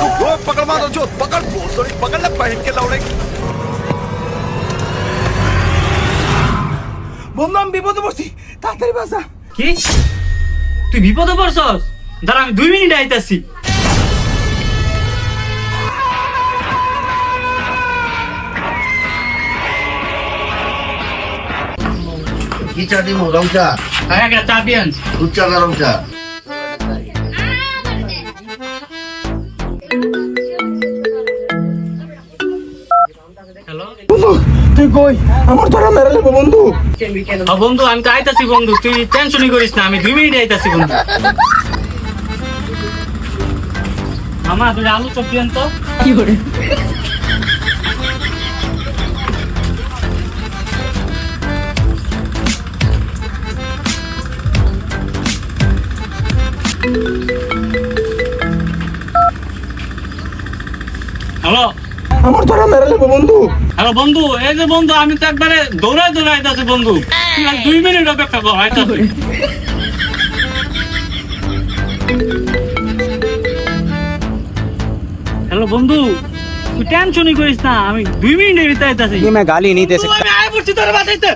रुको, पकड़ मारो जो, पकड़ भोसड़ी, पकड़ ले बहन के लौड़े। বন্ধু আমি বিপদে পড়ছি, তাড়াতাড়ি বাঁচা। কি তুই বিপদে পড়ছস? দাঁড়া আমি 2 মিনিট আইতাছি। কি চা দিব? রং চা? হ্যাঁ একটা চা দিয়েন। দুধ চা না রং চা? হ্যালো বন্ধু তুই কই? আমার তোরা মেরে নেবো বন্ধু। বন্ধু আমি তো আইতাছি বন্ধু, তুই টেনশনই করিস না, আমি 2 মিনিট আইতাছি বন্ধু। মামা তুই আলু চপ দিয়েন তো। কি করে? হ্যালো আমার তোরা মেরে নেবো বন্ধু। হ্যালো বন্ধু, এই যে বন্ধু আমি তো একবারে দৌড়ায় দৌড়ায় আইতাছি বন্ধু, তুই আর 2 মিনিট অপেক্ষা কর, আইতাছি। হ্যালো বন্ধু তুই টেনশনই করিস না, আমি 2 মিনিটের ভিতরে আইতাছি। मैं गाली नहीं दे सकता। আমি আয় পড়ছি তোর বাঁচাইতে।